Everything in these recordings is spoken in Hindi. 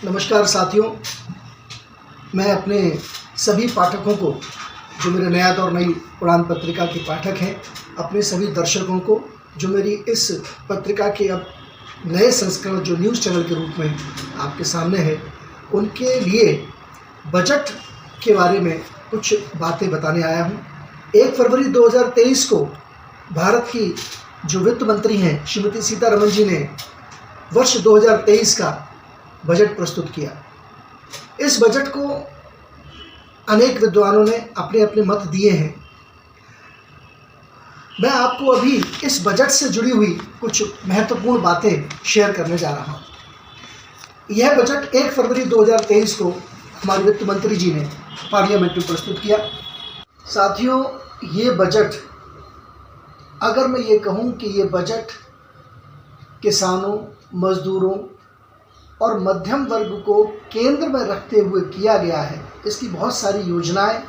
नमस्कार साथियों, मैं अपने सभी पाठकों को, जो मेरे नया दौर नई उड़ान पत्रिका के पाठक हैं, अपने सभी दर्शकों को जो मेरी इस पत्रिका के अब नए संस्करण जो न्यूज़ चैनल के रूप में आपके सामने है, उनके लिए बजट के बारे में कुछ बातें बताने आया हूँ। 1 फरवरी 2023 को भारत की जो वित्त मंत्री हैं श्रीमती सीतारमण जी ने वर्ष 2023 का बजट प्रस्तुत किया। इस बजट को अनेक विद्वानों ने अपने अपने मत दिए हैं। मैं आपको अभी इस बजट से जुड़ी हुई कुछ महत्वपूर्ण बातें शेयर करने जा रहा हूं। यह बजट 1 फरवरी 2023 को हमारे वित्त मंत्री जी ने पार्लियामेंट में प्रस्तुत किया। साथियों, ये बजट, अगर मैं ये कहूं कि ये बजट किसानों, मजदूरों और मध्यम वर्ग को केंद्र में रखते हुए किया गया है, इसकी बहुत सारी योजनाएं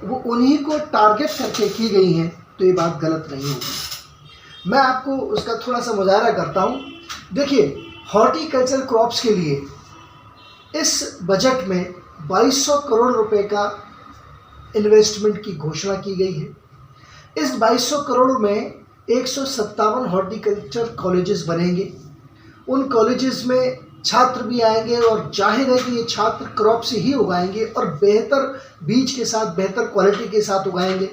वो उन्हीं को टारगेट करके की गई हैं, तो ये बात गलत नहीं होगी। मैं आपको उसका थोड़ा सा मुजाहरा करता हूँ। देखिए, हॉर्टिकल्चर क्रॉप्स के लिए इस बजट में 2200 करोड़ रुपए का इन्वेस्टमेंट की घोषणा की गई है। इस 2200 करोड़ में 157 हॉर्टिकल्चर कॉलेजेस बनेंगे। उन कॉलेजेस में छात्र भी आएंगे और जाहिर है कि ये छात्र क्रॉप से ही उगाएंगे और बेहतर बीज के साथ, बेहतर क्वालिटी के साथ उगाएंगे।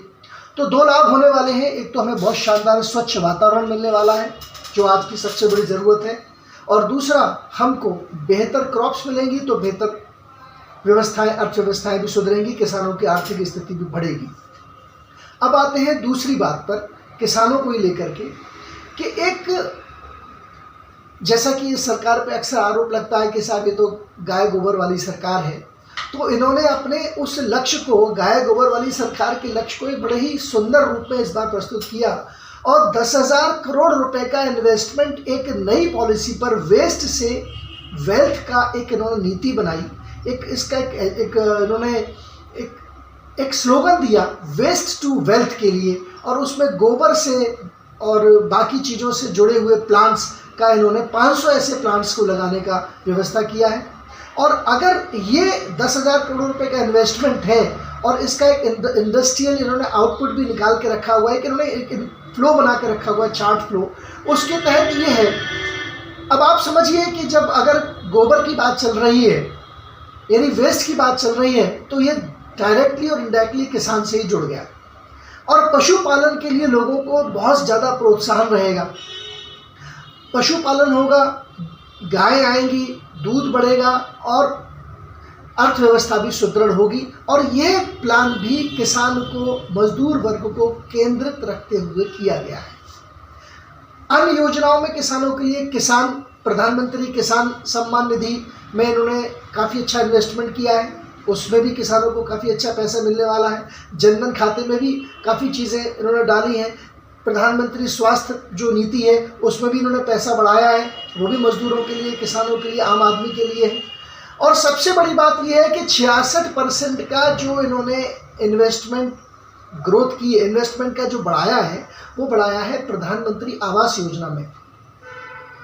तो 2 लाभ होने वाले हैं। एक तो हमें बहुत शानदार स्वच्छ वातावरण मिलने वाला है, जो आज की सबसे बड़ी ज़रूरत है, और दूसरा, हमको बेहतर क्रॉप्स मिलेंगी तो बेहतर व्यवस्थाएं, अर्थव्यवस्थाएं भी सुधरेंगी, किसानों की आर्थिक स्थिति भी बढ़ेगी। अब आते हैं दूसरी बात पर, किसानों को ही लेकर के, कि एक, जैसा कि इस सरकार पे अक्सर आरोप लगता है कि साहब ये तो गाय गोबर वाली सरकार है, तो इन्होंने अपने उस लक्ष्य को, गाय गोबर वाली सरकार के लक्ष्य को एक बड़े ही सुंदर रूप में इस बार प्रस्तुत किया और 10,000 करोड़ रुपए का इन्वेस्टमेंट एक नई पॉलिसी पर, वेस्ट से वेल्थ का एक इन्होंने नीति बनाई। इन्होंने एक स्लोगन दिया, वेस्ट टू वेल्थ के लिए, और उसमें गोबर से और बाकी चीज़ों से जुड़े हुए प्लांट्स का इन्होंने 500 ऐसे प्लांट्स को लगाने का व्यवस्था किया है। और अगर ये 10,000 करोड़ रुपए का इन्वेस्टमेंट है और इसका एक इंडस्ट्रियल इन्होंने आउटपुट भी निकाल के रखा हुआ है, कि इन्होंने एक फ्लो बना के रखा हुआ है, चार्ट फ्लो, उसके तहत ये है। अब आप समझिए कि जब अगर गोबर की बात चल रही है, यानी वेस्ट की बात चल रही है, तो ये डायरेक्टली और इनडायरेक्टली किसान से ही जुड़ गया। और पशुपालन के लिए लोगों को बहुत ज़्यादा प्रोत्साहन रहेगा। पशुपालन होगा, गाय आएंगी, दूध बढ़ेगा और अर्थव्यवस्था भी सुदृढ़ होगी। और ये प्लान भी किसान को, मजदूर वर्ग को केंद्रित रखते हुए किया गया है। अन्य योजनाओं में किसानों के लिए किसान, प्रधानमंत्री किसान सम्मान निधि में इन्होंने काफ़ी अच्छा इन्वेस्टमेंट किया है, उसमें भी किसानों को काफ़ी अच्छा पैसा मिलने वाला है। जनधन खाते में भी काफ़ी चीज़ें इन्होंने डाली हैं। प्रधानमंत्री स्वास्थ्य जो नीति है, उसमें भी इन्होंने पैसा बढ़ाया है, वो भी मजदूरों के लिए, किसानों के लिए, आम आदमी के लिए है। और सबसे बड़ी बात यह है कि 66% का जो इन्होंने इन्वेस्टमेंट ग्रोथ की, इन्वेस्टमेंट का जो बढ़ाया है, वो बढ़ाया है प्रधानमंत्री आवास योजना में।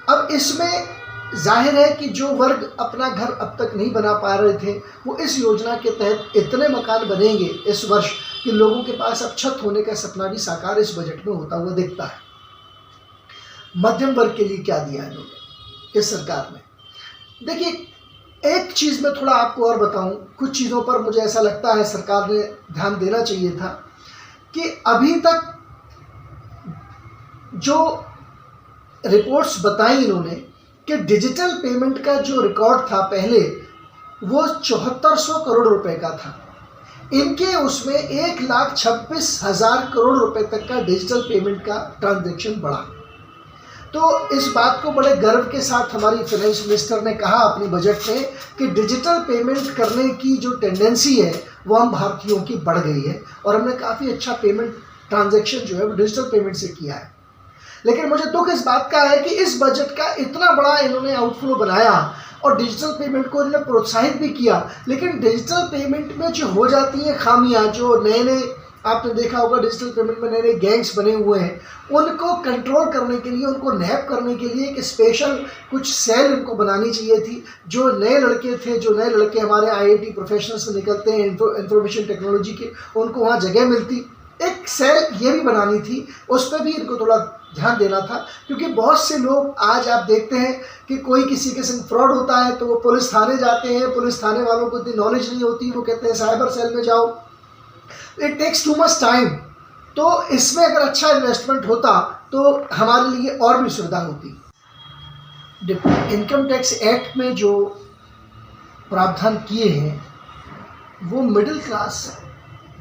अब इसमें जाहिर है कि जो वर्ग अपना घर अब तक नहीं बना पा रहे थे, वो इस योजना के तहत इतने मकान बनेंगे इस वर्ष कि लोगों के पास अब छत होने का सपना भी साकार इस बजट में होता हुआ दिखता है। मध्यम वर्ग के लिए क्या दिया है इन्होंने इस सरकार में? देखिए, एक चीज़ में थोड़ा आपको और बताऊं, कुछ चीज़ों पर मुझे ऐसा लगता है सरकार ने ध्यान देना चाहिए था, कि अभी तक जो रिपोर्ट्स बताई इन्होंने कि डिजिटल पेमेंट का जो रिकॉर्ड था पहले, वो 7400 करोड़ रुपए का था। इनके उसमें 1,26,000 करोड़ रुपए तक का डिजिटल पेमेंट का ट्रांजैक्शन बढ़ा। तो इस बात को बड़े गर्व के साथ हमारी फाइनेंस मिनिस्टर ने कहा अपने बजट में कि डिजिटल पेमेंट करने की जो टेंडेंसी है वो हम भारतीयों की बढ़ गई है, और हमने काफ़ी अच्छा पेमेंट ट्रांजैक्शन जो है वो डिजिटल पेमेंट से किया है। लेकिन मुझे दुख इस बात का है कि इस बजट का इतना बड़ा इन्होंने आउटफ्लो बनाया और डिजिटल पेमेंट को इन्होंने प्रोत्साहित भी किया, लेकिन डिजिटल पेमेंट में जो हो जाती हैं खामियां, जो नए नए आपने देखा होगा डिजिटल पेमेंट में नए नए गैंग्स बने हुए हैं, उनको कंट्रोल करने के लिए, उनको नैप करने के लिए एक स्पेशल कुछ सेल उनको बनानी चाहिए थी। जो नए लड़के थे, जो नए लड़के हमारे IIT प्रोफेशनल्स से निकलते हैं इंफॉर्मेशन टेक्नोलॉजी के, उनको वहाँ जगह मिलती। एक सेल ये भी बनानी थी, उस पर भी इनको थोड़ा ध्यान देना था, क्योंकि बहुत से लोग आज आप देखते हैं कि कोई किसी के संग फ्रॉड होता है तो वो पुलिस थाने जाते हैं, पुलिस थाने वालों को इतनी नॉलेज नहीं होती, वो कहते हैं साइबर सेल में जाओ, it takes too much time. तो इसमें अगर अच्छा इन्वेस्टमेंट होता तो हमारे लिए और भी सुविधा होती। इनकम टैक्स एक्ट में जो प्रावधान किए हैं वो मिडिल क्लास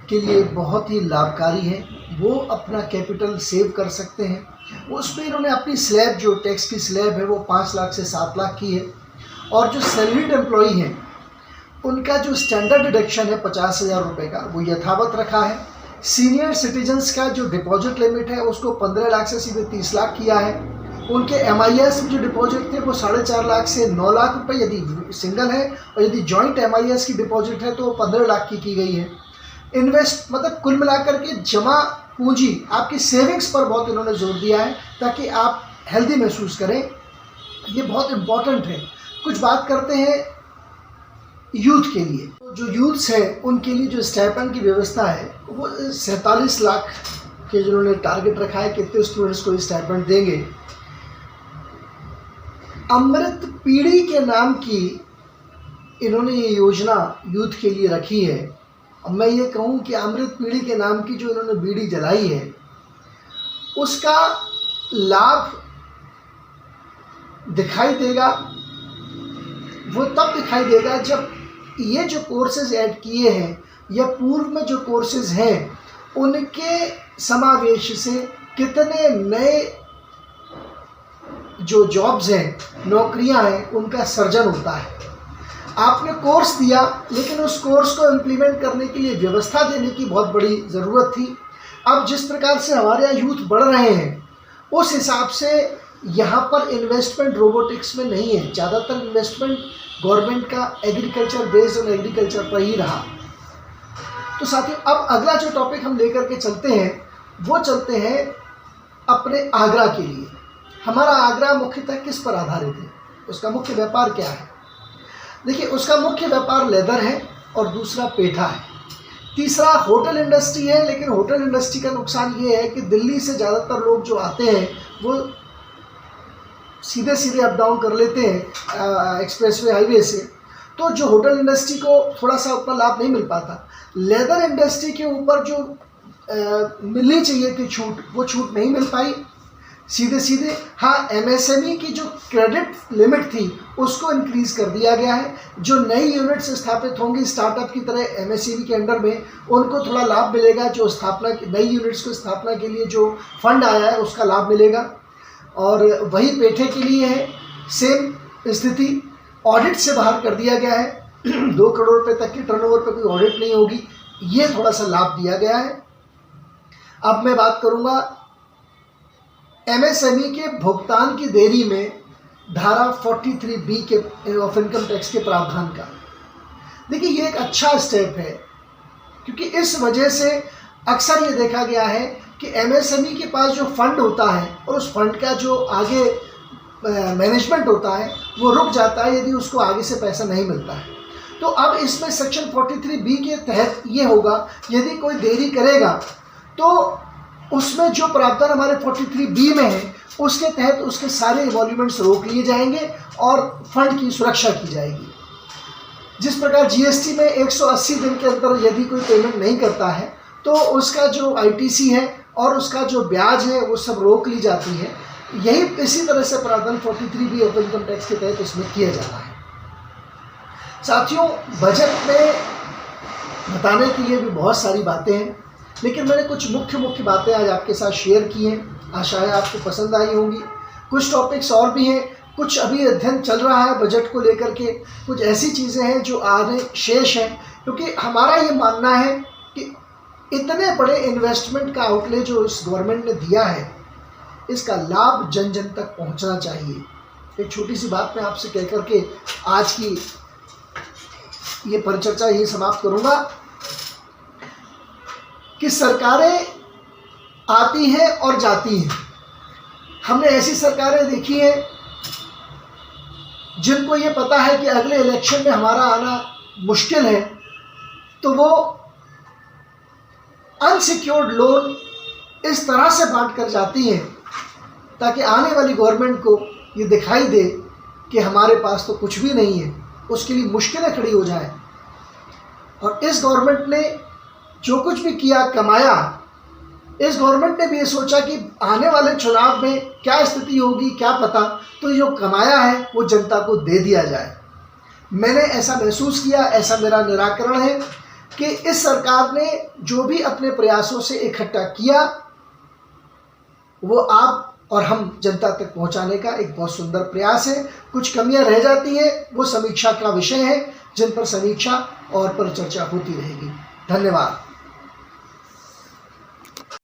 के लिए बहुत ही लाभकारी है। वो अपना कैपिटल सेव कर सकते हैं। उसमें इन्होंने अपनी स्लैब, जो टैक्स की स्लैब है, वो 5 लाख से 7 लाख की है। और जो सैलरीड एम्प्लॉई हैं उनका जो स्टैंडर्ड डिडक्शन है 50,000 रुपये का, वो यथावत रखा है। सीनियर सिटीजन्स का जो डिपॉजिट लिमिट है उसको 15 लाख से सीधे 30 लाख किया है। उनके MIS में जो डिपॉजिट थे वो 4.5 लाख से 9 लाख रुपए यदि सिंगल है, और यदि जॉइंट MIS की डिपॉजिट है तो 15 लाख की गई है। इन्वेस्ट मतलब कुल मिलाकर के जमा पूंजी, आपकी सेविंग्स पर बहुत इन्होंने जोर दिया है ताकि आप हेल्दी महसूस करें। ये बहुत इम्पॉर्टेंट है। कुछ बात करते हैं यूथ के लिए। जो यूथ्स हैं उनके लिए जो स्टाइपेंड की व्यवस्था है वो 47 लाख के जिन्होंने टारगेट रखा है, कितने स्टूडेंट्स को स्टाइपेंड देंगे। अमृत पीढ़ी के नाम की इन्होंने ये योजना यूथ के लिए रखी है। अब मैं ये कहूँ कि अमृत पीढ़ी के नाम की जो इन्होंने बीड़ी जलाई है उसका लाभ दिखाई देगा, वो तब दिखाई देगा जब ये जो कोर्सेज ऐड किए हैं या पूर्व में जो कोर्सेज हैं उनके समावेश से कितने नए जो जॉब्स हैं, नौकरियां हैं, उनका सर्जन होता है। आपने कोर्स दिया लेकिन उस कोर्स को इम्प्लीमेंट करने के लिए व्यवस्था देने की बहुत बड़ी ज़रूरत थी। अब जिस प्रकार से हमारे यहाँ यूथ बढ़ रहे हैं उस हिसाब से यहाँ पर इन्वेस्टमेंट रोबोटिक्स में नहीं है। ज़्यादातर इन्वेस्टमेंट गवर्नमेंट का एग्रीकल्चर बेस्ड और एग्रीकल्चर पर ही रहा। तो साथियों, अब अगला जो टॉपिक हम लेकर के चलते हैं वो चलते हैं अपने आगरा के लिए। हमारा आगरा मुख्यतः किस पर आधारित है, उसका मुख्य व्यापार क्या है? देखिए, उसका मुख्य व्यापार लेदर है और दूसरा पेठा है। तीसरा होटल इंडस्ट्री है। लेकिन होटल इंडस्ट्री का नुकसान ये है कि दिल्ली से ज़्यादातर लोग जो आते हैं वो सीधे सीधे अप डाउन कर लेते हैं एक्सप्रेसवे हाईवे से, तो जो होटल इंडस्ट्री को थोड़ा सा उतना लाभ नहीं मिल पाता। लेदर इंडस्ट्री के ऊपर जो मिलनी चाहिए थी छूट, वो छूट नहीं मिल पाई सीधे सीधे। हाँ, MSME की जो क्रेडिट लिमिट थी उसको इंक्रीज़ कर दिया गया है। जो नई यूनिट्स स्थापित होंगी स्टार्टअप की तरह MSME के अंडर में, उनको थोड़ा लाभ मिलेगा। जो स्थापना नई यूनिट्स को स्थापना के लिए जो फंड आया है उसका लाभ मिलेगा। और वही पेठे के लिए है, सेम स्थिति। ऑडिट से बाहर कर दिया गया है। 2 करोड़ रुपए तक की टर्नओवर पे कोई ऑडिट नहीं होगी, ये थोड़ा सा लाभ दिया गया है। अब मैं बात करूँगा MSME के भुगतान की देरी में धारा 43B के ऑफ इनकम टैक्स के प्रावधान का। देखिए, ये एक अच्छा स्टेप है, क्योंकि इस वजह से अक्सर ये देखा गया है कि MSME के पास जो फंड होता है और उस फंड का जो आगे मैनेजमेंट होता है वो रुक जाता है यदि उसको आगे से पैसा नहीं मिलता है। तो अब इसमें सेक्शन 43B के तहत ये होगा, यदि कोई देरी करेगा तो उसमें जो प्रावधान हमारे 43B में है उसके तहत उसके सारे इवॉल्यूमेंट्स रोक लिए जाएंगे और फंड की सुरक्षा की जाएगी। जिस प्रकार GST में 180 दिन के अंदर यदि कोई पेमेंट नहीं करता है तो उसका जो ITC है और उसका जो ब्याज है वो सब रोक ली जाती है। यही इसी तरह से प्रावधान 43B ऑफ इनकम टैक्स के तहत इसमें किया जाना है। साथियों, बजट में बताने के लिए भी बहुत सारी बातें हैं, लेकिन मैंने कुछ मुख्य बातें आज आपके साथ शेयर की हैं। आशा है आपको पसंद आई होंगी। कुछ टॉपिक्स और भी हैं, कुछ अभी अध्ययन चल रहा है बजट को लेकर के, कुछ ऐसी चीज़ें हैं जो आने शेष हैं, क्योंकि हमारा ये मानना है कि इतने बड़े इन्वेस्टमेंट का आउटले जो इस गवर्नमेंट ने दिया है इसका लाभ जन जन तक पहुंचना चाहिए। एक छोटी सी बात मैं आपसे कह करके आज की ये परिचर्चा यही समाप्त करूंगा। कि सरकारें आती हैं और जाती हैं। हमने ऐसी सरकारें देखी हैं जिनको ये पता है कि अगले इलेक्शन में हमारा आना मुश्किल है, तो वो अनसिक्योर्ड लोन इस तरह से बांट कर जाती हैं ताकि आने वाली गवर्नमेंट को ये दिखाई दे कि हमारे पास तो कुछ भी नहीं है, उसके लिए मुश्किलें खड़ी हो जाएं। और इस गवर्नमेंट ने जो कुछ भी किया, कमाया, इस गवर्नमेंट ने भी ये सोचा कि आने वाले चुनाव में क्या स्थिति होगी क्या पता, तो जो कमाया है वो जनता को दे दिया जाए। मैंने ऐसा महसूस किया, ऐसा मेरा निराकरण है कि इस सरकार ने जो भी अपने प्रयासों से इकट्ठा किया वो आप और हम जनता तक पहुंचाने का एक बहुत सुंदर प्रयास है। कुछ कमियां रह जाती हैं, वो समीक्षा का विषय है, जिन पर समीक्षा और पर चर्चा होती रहेगी। धन्यवाद।